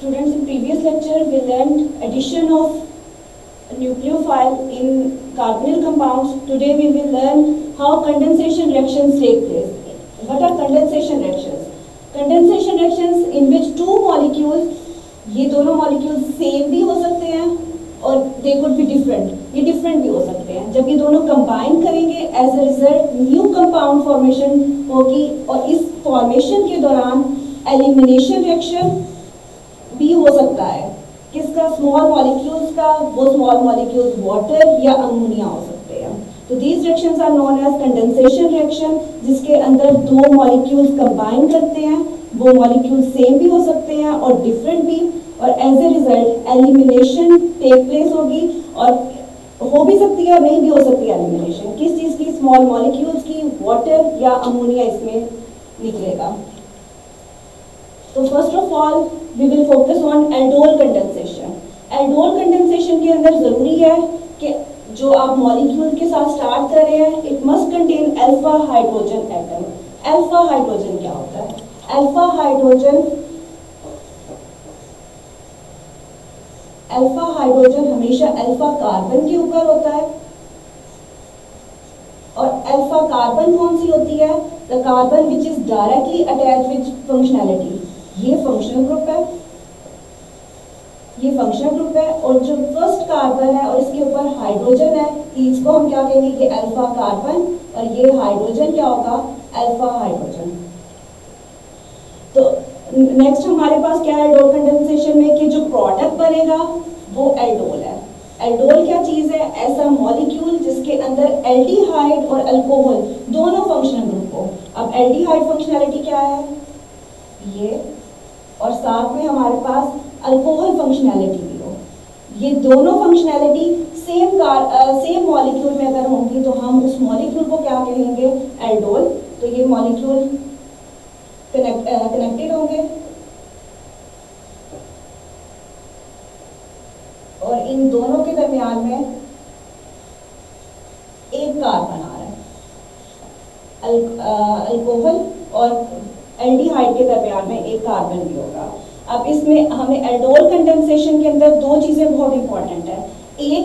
Students, in previous lecture we learned addition of nucleophile in carbonyl compounds. Today we will learn how condensation reactions take place. What are condensation reactions? Condensation reactions in which two molecules, ये दोनों molecules same भी हो सकते हैं और they could be different, ये different भी हो सकते हैं. जब ये दोनों combine करेंगे as a result new compound formation होगी और इस formation के दौरान elimination reaction भी हो सकता है. किसका? स्मॉल मॉलिक्यूल्स का. वो स्मॉल मॉलिक्यूल्स वाटर या अमोनिया हो सकते हैं. तो these reactions are known as condensation reaction, जिसके अंदर दो मॉलिक्यूल्स कंबाइन करते हैं. वो मॉलिक्यूल्स सेम भी हो सकते हैं और डिफरेंट भी, और as a result elimination take place होगी, और हो भी सकती है और नहीं भी हो सकती है एलिमिनेशन. किस चीज़ की? स्मॉल मॉलिक्यूल्स की. वाटर या अमोनिया इसमें निकलेगा. तो first of all we will focus on aldol condensation. Aldol condensation के अंदर जरूरी है कि जो आप मॉलिक्यूल के साथ स्टार्ट कर रहे हैं, it must contain alpha hydrogen atom. Alpha hydrogen क्या होता है? अल्फा हाइड्रोजन हमेशा अल्फा कार्बन के ऊपर होता है. और अल्फा कार्बन कौन सी होती है? The carbon which is directly attached with functionality. ये फंक्शनल ग्रुप है, ये फंक्शनल ग्रुप है. और जो फर्स्ट कार्बन है और इसके ऊपर हाइड्रोजन है, इसको हम क्या कहेंगे? ये अल्फा कार्बन, और ये हाइड्रोजन क्या होगा? Alpha hydrogen. तो नेक्स्ट हमारे पास क्या है एल्डोल कंडेंसेशन में? कि जो प्रोडक्ट बनेगा वो एल्डोल है. एल्डोल क्या चीज है? ऐसा मॉलिक्यूल जिसके अंदर एल्डिहाइड और अल्कोहल दोनों फंक्शनल ग्रुप हो. अब एल्डिहाइड फंक्शनैलिटी क्या है? ये, और साथ में हमारे पास अल्कोहल फंक्शनैलिटी भी हो. ये दोनों फंक्शनैलिटी सेम मॉलिक्यूल में अगर होंगी तो हम उस मॉलिक्यूल को क्या कहेंगे? एल्डोल. तो ये मॉलिक्यूल कनेक्टेड होंगे और इन दोनों के दरमियान में एक कार्बन आ रहा है. अल्कोहल और एल्डिहाइड के दरमियान में एक कार्बन भी होगा. अब इसमें हमें एल्डोल कंडेंसेशन के अंदर दो चीजें बहुत इंपॉर्टेंट है. एक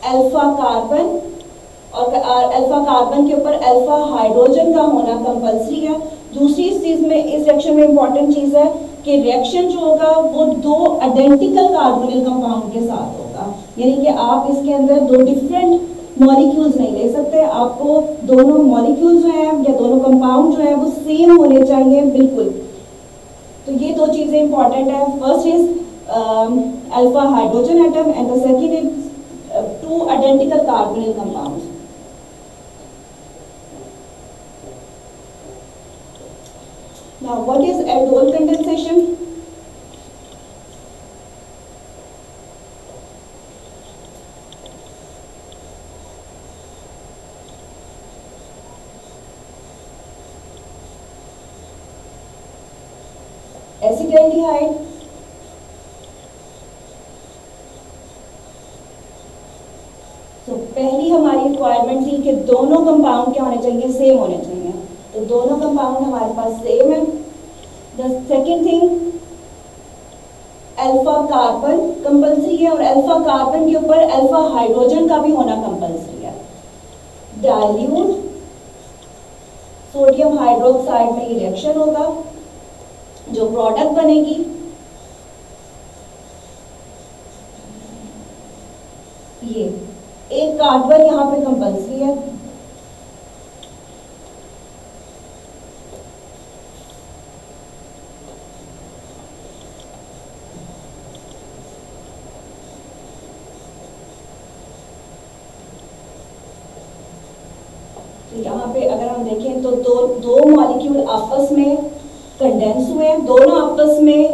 अल्फा कार्बन, और अल्फा कार्बन के ऊपर अल्फा हाइड्रोजन का होना कंपल्सरी है. दूसरी चीज में इस रिएक्शन में इंपॉर्टेंट चीज है कि रिएक्शन जो होगा वो दो आइडेंटिकल कार्बोनिल कंपाउंड के साथ होगा. यानी कि आप इसके अंदर दो डिफरेंट मॉलिक्यूल्स नहीं ले सकते. आपको दोनों मॉलिक्यूल्स जो हैं या दोनों कंपाउंड जो हैं वो सेम होने चाहिए बिल्कुल. तो ये दो चीजें इंपॉर्टेंट है. First is alpha hydrogen atom and the second is two identical carbonyl compounds. Now what is aldol condensation? Acetaldehyde, तो पहली हमारी रिक्वायरमेंट थी कि दोनों कंपाउंड क्या होने चाहिए? सेम होने चाहिए. तो दोनों कंपाउंड हमारे पास सेम है. The second thing, alpha carbon compulsory है और अल्फा कार्बन के ऊपर अल्फा हाइड्रोजन का भी होना कंपल्सरी है. डाइल्यूट सोडियम हाइड्रोक्साइड में ये रिएक्शन होगा. जो प्रोडक्ट बनेगी ये एक कार्बन यहाँ पे कंपल्सरी है. तो यहाँ पे अगर हम देखें तो दो मॉलिक्यूल आपस में कंडेंस हुए हैं, दोनों आपस में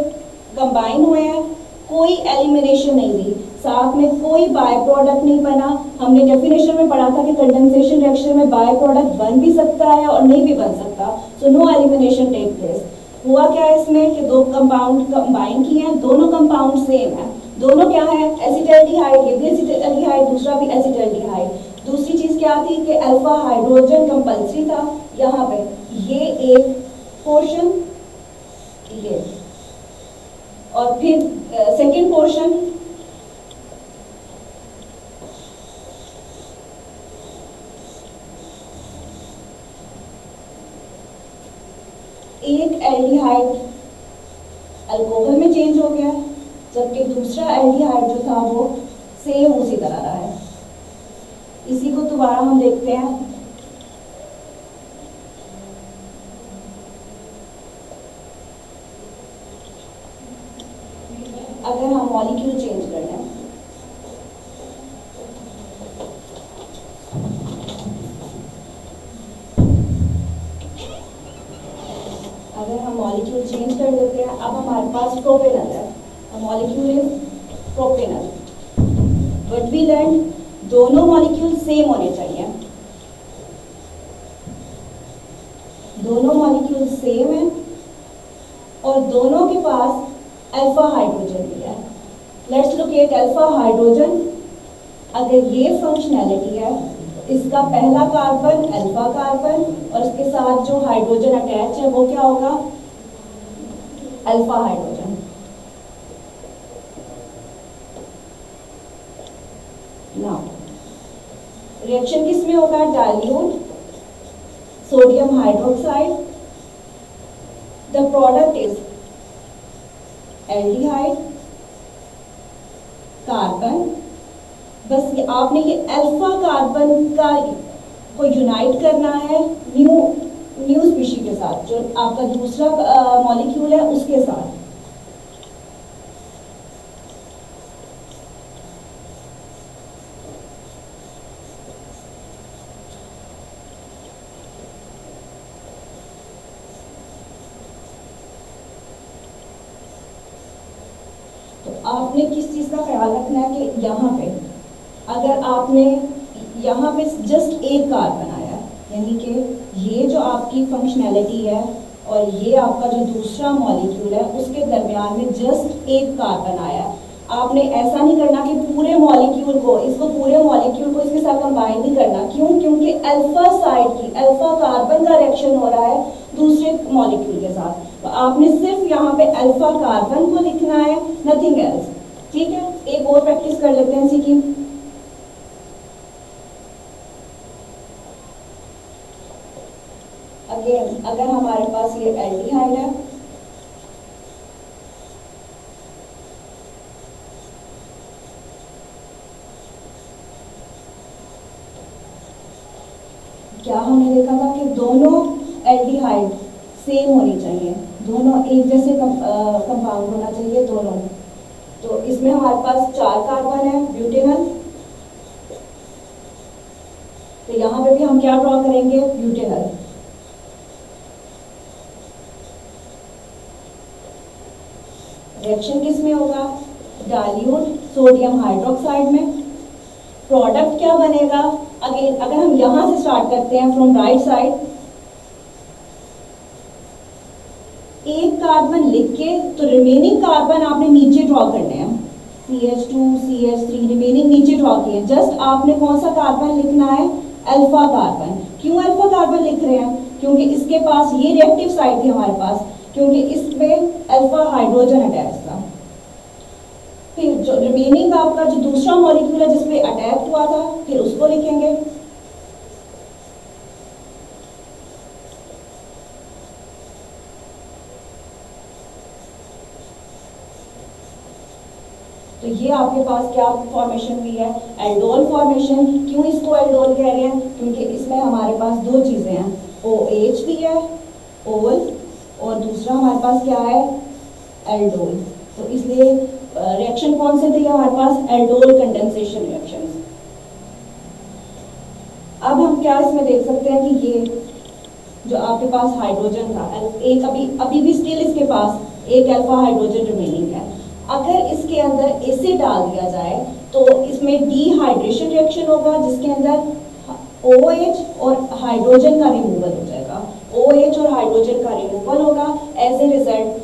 कंबाइन हुए हैं, कोई एलिमिनेशन नहीं हुई, साथ में कोई बाय प्रोडक्ट नहीं बना. हमने डेफिनेशन में पढ़ा था कि कंडेंसेशन रिएक्शन में बाय प्रोडक्ट बन भी सकता है और नहीं भी बन सकता. So no elimination take place. हुआ क्या है इसमें कि दो कंपाउंड कंबाइन किए हैं, दोनों कंपाउंड सेम है. दोनों क्या है? एसिटाल्डिहाइड. ये भी एसिटाल्डिहाइड, दूसरा भी एसिटाल्डिहाइड. दूसरी चीज क्या थी कि अल्फा हाइड्रोजन कंपल्सरी था. यहाँ पे ये एक पोर्शन, और फिर सेकेंड पोर्शन एक एल्डिहाइड अल्कोहल में चेंज हो गया, जबकि दूसरा एल्डिहाइड जो था वो सेम उसी तरह रहा है। इसी को दोबारा हम देखते हैं। अगर हम मॉलिक्यूल चेंज कर लें, अगर हम मॉलिक्यूल चेंज कर लेते हैं, अब हमारे पास प्रोपेनल है, molecule is propanal, but we learn दोनों मॉलिक्यूल सेम होने चाहिए, दोनों मॉलिक्यूल सेम है और दोनों के पास अल्फा हाइड्रोजन भी है। Let's look at alpha hydrogen. अगर ये फंक्शनैलिटी है, इसका पहला कार्बन अल्फा कार्बन और इसके साथ जो हाइड्रोजन अटैच है वो क्या होगा, अल्फा हाइड्रोजन। नाउ रिएक्शन किस में होगा, dilute sodium hydroxide, the product is aldehyde carbon. बस आपने ये अल्फा कार्बन का को यूनाइट करना है न्यू स्पीशी के साथ, जो आपका दूसरा मॉलिक्यूल है उसके साथ। तो आपने किस चीज का ख्याल रखना है कि यहाँ पे अगर आपने यहाँ पे जस्ट एक कार्बन आया, यानी कि ये जो आपकी फंक्शनैलिटी है और ये आपका जो दूसरा मॉलिक्यूल है उसके दरमियान में जस्ट एक कार्बन आया, आपने ऐसा नहीं करना कि पूरे मॉलिक्यूल को इसके साथ कंबाइन नहीं करना। क्यों? क्योंकि अल्फा साइड की अल्फा कार्बन का रिएक्शन हो रहा है दूसरे मॉलिक्यूल के साथ, तो आपने सिर्फ यहाँ पे अल्फा कार्बन को लिखना है, नथिंग एल्स। ठीक है, एक और प्रैक्टिस कर लेते हैं इसी की। अगेन अगर हमारे पास ये एल्डिहाइड है, क्या हमने देखा था कि दोनों एल्डिहाइड सेम होनी चाहिए, दोनों एक जैसे कंपाउंड होना चाहिए दोनों। तो इसमें हमारे पास 4 कार्बन है ब्यूटेनल, तो यहाँ पे भी हम क्या ड्रॉ करेंगे, ब्यूटेनल। रिएक्शन किस में होगा, डाइल्यूट सोडियम हाइड्रोक्साइड में। प्रोडक्ट क्या बनेगा, अगेन अगर हम यहां से स्टार्ट करते हैं फ्रॉम राइट साइड, एक कार्बन लिख के तो रिमेनिंग कार्बन आपने नीचे ड्रॉ करने हैं, CH2 CH3 रिमेनिंग नीचे ड्रॉ किए। जस्ट आपने कौन सा कार्बन लिखना है, अल्फा कार्बन। क्यों अल्फा कार्बन लिख रहे हैं, क्योंकि इसके पास ये रिएक्टिव साइड थी हमारे पास, क्योंकि इसमें अल्फा हाइड्रोजन अटैच था। फिर जो रिमेनिंग आपका जो दूसरा मॉलिक्यूल है जिसपे अटैक हुआ था, फिर उसको लिखेंगे। तो ये आपके पास क्या फॉर्मेशन हुई है, एल्डोल फॉर्मेशन। क्यों इसको एल्डोल कह रहे हैं, क्योंकि इसमें हमारे पास 2 चीजें हैं, OH भी है ओल, और दूसरा हमारे पास क्या है, एल्डोल। तो इसलिए रिएक्शन कौन से थे हमारे पास, एल्डोल कंडेंसेशन रिएक्शंस। अब हम क्या इसमें देख सकते हैं कि ये जो आपके पास हाइड्रोजन था, एक अभी भी स्टिल इसके पास एक अल्फा हाइड्रोजन रिमेनिंग है। अगर इसके अंदर एसिड डाल दिया जाए तो इसमें डिहाइड्रेशन रिएक्शन होगा, जिसके अंदर OH और हाइड्रोजन का रिमूवल हो जाएगा। OH और हाइड्रोजन का रिमूवल होगा, एज ए रिजल्ट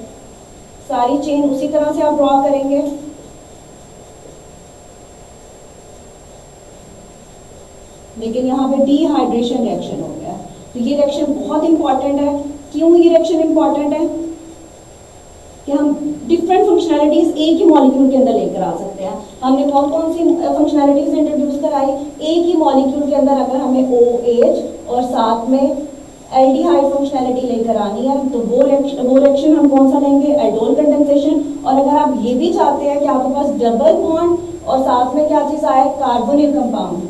सारी चेन उसी तरह से आप ड्रॉ करेंगे। लेकिन यहाँ पे डिहाइड्रेशन रिएक्शन हो गया, तो ये रिएक्शन बहुत इंपॉर्टेंट है। क्यों ये रिएक्शन इंपॉर्टेंट है, कि हम डिफरेंट फंक्शनैलिटीज एक ही मॉलिक्यूल के अंदर लेकर आ सकते हैं। हमने कौन सी फंक्शनैलिटीज इंट्रोड्यूस कराई? एक ही मॉलिक्यूल के अंदर अगर हमें OH और साथ में एल्डिहाइड फंक्शनैलिटी लेकर आनी है तो वो रिएक्शन हम कौन सा लेंगे? Aldol condensation. और अगर आप ये भी चाहते हैं कि आपके पास डबल बॉन्ड और साथ में क्या चीज़ आए? कार्बोनिल कंपाउंड,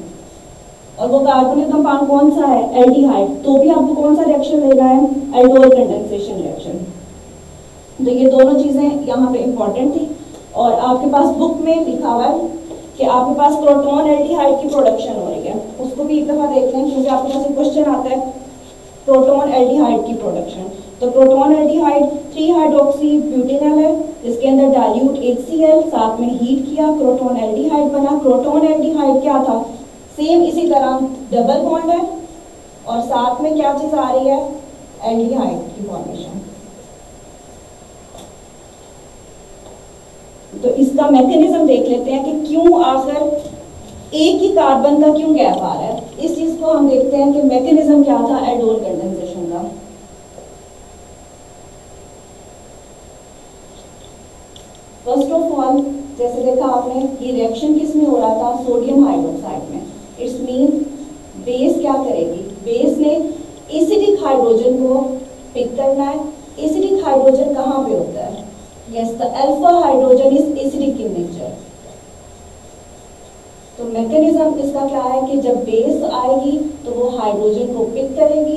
और वो कार्बोनिल कंपाउंड कौन सा है? एल्डिहाइड, तो भी आपको कौन सा रिएक्शन लेना है? Aldol condensation reaction. तो ये दोनों चीज़ें यहाँ पे इंपॉर्टेंट थी। और आपके पास बुक में लिखा हुआ है कि आपके पास क्रोटोन एल्डिहाइड की प्रोडक्शन हो रही है, उसको भी एक दफ़ा देख लें क्योंकि आपके पास एक क्वेश्चन आता है प्रोटोन एल्डिहाइड की प्रोडक्शन। तो प्रोटोन एल्डिहाइड 3 हाइड्रोक्सी ब्यूटेनॉल है, इसके अंदर डाइल्यूट HCl, साथ में हीट किया, प्रोटोन एल्डिहाइड बना। प्रोटोन एल्डिहाइड क्या था? सेम इसी तरह डबल बॉन्ड है और साथ में क्या चीज़ आ रही है? एल्डिहाइड की फॉर्मेशन। तो इसका मैकेनिज्म देख लेते हैं कि क्यों आखिर एक ही कार्बन का क्यों गैप आ रहा है। इस चीज को हम देखते हैं कि मैकेनिज्म क्या था एल्डोल कंडेंसेशन का। फर्स्ट ऑफ ऑल जैसे देखा आपने ये रिएक्शन किस में हो रहा था? सोडियम हाइड्रोक्साइड में। इट्स मीन बेस क्या करेगी? बेस ने एसिडिक हाइड्रोजन को पिक करना है। एसिडिक हाइड्रोजन कहाँ पे होता है? Yes, the alpha hydrogen is acidic in nature. तो मैकेनिज्म इसका क्या है कि जब बेस आएगी तो वो हाइड्रोजन को पिक करेगी।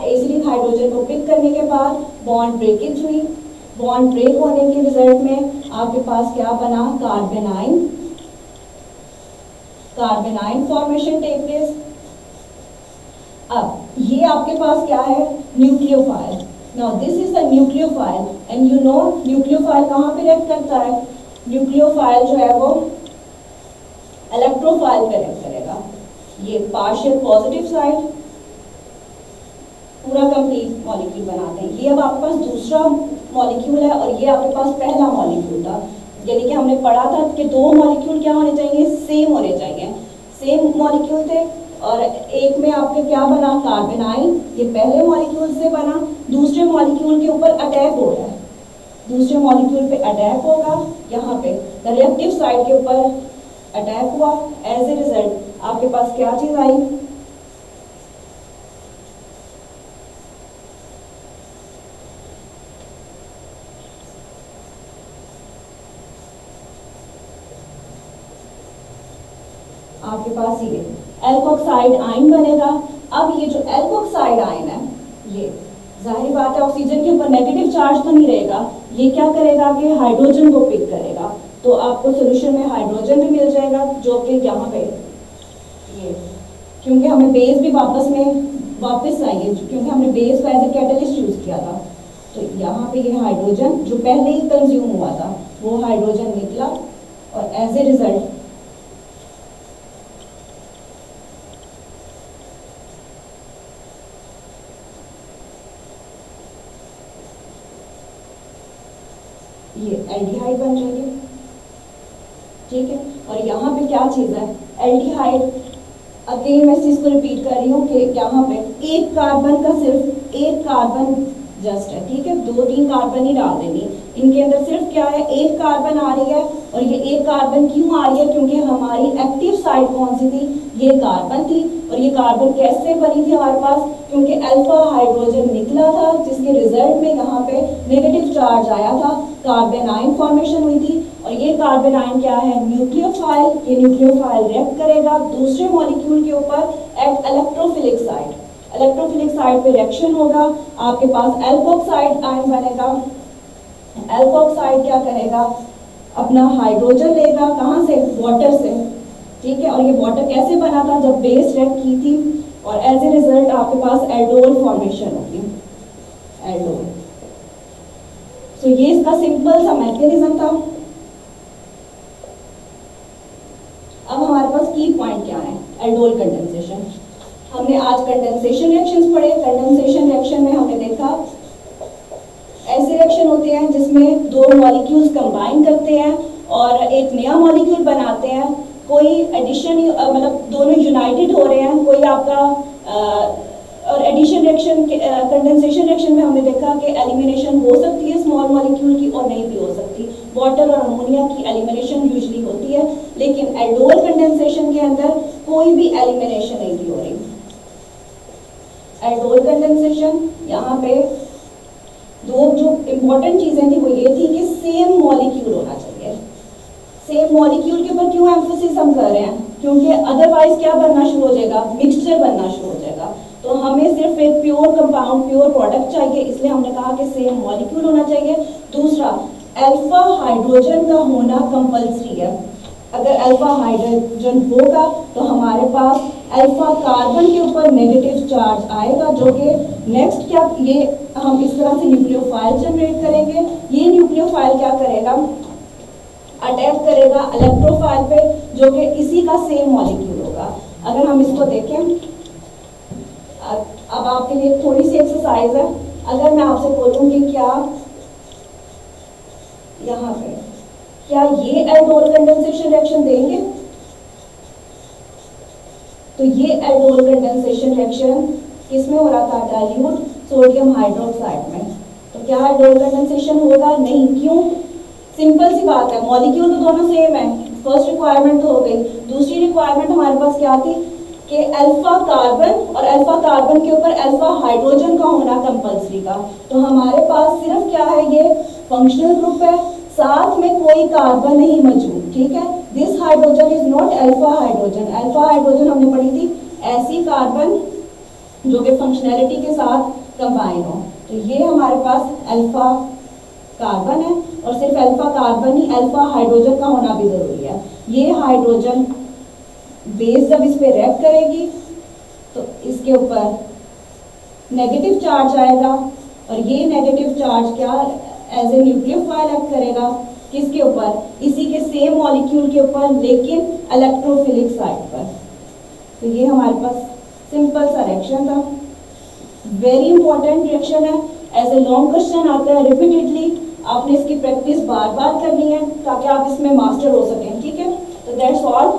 एसिडिक हाइड्रोजन को पिक करने के बाद बॉन्ड ब्रेकेज हुई। बॉन्ड ब्रेक होने के रिजल्ट में आपके पास क्या बना? Carbanion. Carbanion formation take place. अब ये आपके पास क्या है? Nucleophile. Now this is the nucleophile and you know nucleophile कहाँ पे रिएक्ट करता है? न्यूक्लियोफाइल जो है वो इलेक्ट्रोफाइल पे रिएक्ट करेगा। ये पार्शियल पॉजिटिव साइड पूरा कंप्लीट मॉलिक्यूल बनाते हैं। ये अब आपके पास दूसरा मॉलिक्यूल है और ये आपके पास पहला मॉलिक्यूल था। यानी कि हमने पढ़ा था कि 2 मॉलिक्यूल क्या होने चाहिए? सेम होने चाहिए। सेम मॉलिक्यूल थे और एक में आपके क्या बना? कार्बेनाइन। ये पहले मॉलिक्यूल से बना, दूसरे मॉलिक्यूल के ऊपर अटैक हो रहा है। दूसरे मॉलिक्यूल पे अटैक होगा, यहाँ पे द रिएक्टिव साइड के ऊपर अटैक हुआ। एज ए रिजल्ट आपके पास क्या चीज आई? आपके पास ये एल्कोक्साइड आयन बनेगा। अब ये जो एल्कोक्साइड आयन है ये जाहिर बात है ऑक्सीजन के ऊपर नेगेटिव चार्ज तो नहीं रहेगा। ये क्या करेगा कि हाइड्रोजन को पिक करेगा, तो आपको सोल्यूशन में हाइड्रोजन भी मिल जाएगा जो कि यहाँ पे ये, क्योंकि हमें बेस भी वापस चाहिए क्योंकि हमने बेस को एज ए कैटलिस्ट यूज किया था। तो यहाँ पे ये हाइड्रोजन जो पहले ही कंज्यूम हुआ था वो हाइड्रोजन निकला और एज ए रिजल्ट ये एल्डिहाइड बन जाएगी। ठीक है, और यहाँ पे क्या चीज़ है? एल्डिहाइड। अगेन मैं इस चीज़ को रिपीट कर रही हूँ कि यहाँ पे एक कार्बन का सिर्फ एक कार्बन जस्ट है। ठीक है, 2-3 कार्बन ही डाल देंगे। इनके अंदर सिर्फ क्या है? एक कार्बन आ रही है। और ये एक कार्बन क्यों आ रही है? क्योंकि हमारी एक्टिव साइड कौन सी थी? ये कार्बन थी। और ये कार्बन कैसे बनी थी हमारे पास? क्योंकि अल्फा हाइड्रोजन निकला था जिसके रिजल्ट में यहाँ पे नेगेटिव चार्ज आया था, कार्बेनाइन फॉर्मेशन हुई थी। और ये कार्बेनाइन क्या है? न्यूक्लियोफाइल। ये न्यूक्लियोफाइल रिएक्ट करेगा दूसरे मॉलिक्यूल के ऊपर at electrophilic side. Electrophilic side पे रिएक्शन होगा, आपके पास एल्कोक्साइड आयन बनेगा। एल्कोक्साइड क्या करेगा? अपना हाइड्रोजन लेगा, कहाँ से? वाटर से। ठीक है, और ये वाटर कैसे बना था? जब बेस रिएक्ट की थी और एज ए रिजल्ट आपके पास एल्डोल फॉर्मेशन होगी। एल्डोल। तो ये इसका सिंपल सा मैकेनिज्म था। अब हमारे पास की पॉइंट क्या है? Aldol condensation. हमने आज कंडेंसेशन रिएक्शंस पढ़े। कंडेंसेशन रिएक्शन में हमने देखा ऐसे रिएक्शन होते हैं जिसमें 2 मॉलिक्यूल्स कंबाइन करते हैं और एक नया मॉलिक्यूल बनाते हैं। कोई एडिशन मतलब दोनों यूनाइटेड हो रहे हैं, कोई आपका और एडिशन रिएक्शन के कंडेंसेशन रिएक्शन में हमने देखा कि एलिमिनेशन हो सकती है स्मॉल मॉलिक्यूल की और नहीं भी हो सकती। वाटर और अमोनिया की एलिमिनेशन यूजुअली होती है, लेकिन एल्डोल कंडेंसेशन के अंदर कोई भी एलिमिनेशन नहीं हो रही। एल्डोल कंडेंसेशन यहाँ पे दो जो इम्पोर्टेंट चीजें थी वो ये थी कि सेम मॉलिक्यूल होना चाहिए। सेम मॉलिक्यूल के ऊपर क्यों एम्फोसिस हम कर रहे हैं? क्योंकि अदरवाइज क्या बनना शुरू हो जाएगा, मिक्सचर बनना शुरू हो जाएगा। तो हमें सिर्फ एक प्योर कंपाउंड, प्योर प्रोडक्ट चाहिए, इसलिए हमने कहा कि सेम मॉलिक्यूल होना चाहिए। दूसरा, अल्फा हाइड्रोजन का होना कंपल्सरी है। अगर अल्फा हाइड्रोजन होगा तो हमारे पास अल्फा कार्बन के ऊपर नेगेटिव चार्ज आएगा, जो कि नेक्स्ट क्या, ये हम इस तरह से न्यूक्लियोफाइल जनरेट करेंगे। ये न्यूक्लियोफाइल क्या करेगा, अटैक करेगा इलेक्ट्रोफाइल पे, जो कि इसी का सेम मॉलिक्यूल होगा। अगर हम इसको देखें, अब आपके लिए थोड़ी सी एक्सरसाइज है। अगर मैं आपसे बोलूं कि क्या यहाँ पे क्या ये एल्डोल कंडेंसेशन रिएक्शन देंगे, तो ये एल्डोल कंडेंसेशन रिएक्शन किसमें हो रहा था, डाइल्यूट सोडियम हाइड्रोक्साइड में। तो क्या एल्डोल कंडेंसेशन होगा? नहीं। क्यों? सिंपल सी बात है, मॉलिक्यूल तो दोनों सेम है। फर्स्ट रिक्वायरमेंट तो हो गई। दूसरी रिक्वायरमेंट हमारे पास क्या थी कि अल्फा कार्बन और अल्फा कार्बन के ऊपर अल्फा हाइड्रोजन का होना कंपल्सरी का। तो हमारे पास सिर्फ क्या है, ये फंक्शनल ग्रुप है, साथ में कोई कार्बन नहीं मौजूद। ठीक है, this hydrogen is not alpha hydrogen. Alpha hydrogen हमने पढ़ी थी ऐसी कार्बन जो कि फंक्शनैलिटी के साथ कंबाइन हो। तो ये हमारे पास अल्फा कार्बन है, और सिर्फ अल्फा कार्बन ही, अल्फा हाइड्रोजन का होना भी जरूरी है। ये हाइड्रोजन बेस जब इस पे रिएक्ट करेगी तो इसके ऊपर नेगेटिव चार्ज आएगा, और ये नेगेटिव चार्ज क्या, एज ए न्यूक्लियोफाइल एक्ट करेगा किसके ऊपर, इसी के सेम मॉलिक्यूल के ऊपर, लेकिन इलेक्ट्रोफिलिक साइड पर। तो ये हमारे पास सिंपल सा रिएक्शन था, वेरी इंपॉर्टेंट रिएक्शन है। एज ए लॉन्ग क्वेश्चन आता है रिपीटेडली, आपने इसकी प्रैक्टिस बार बार करनी है ताकि आप इसमें मास्टर हो सकें। ठीक है, तो दैट्स ऑल।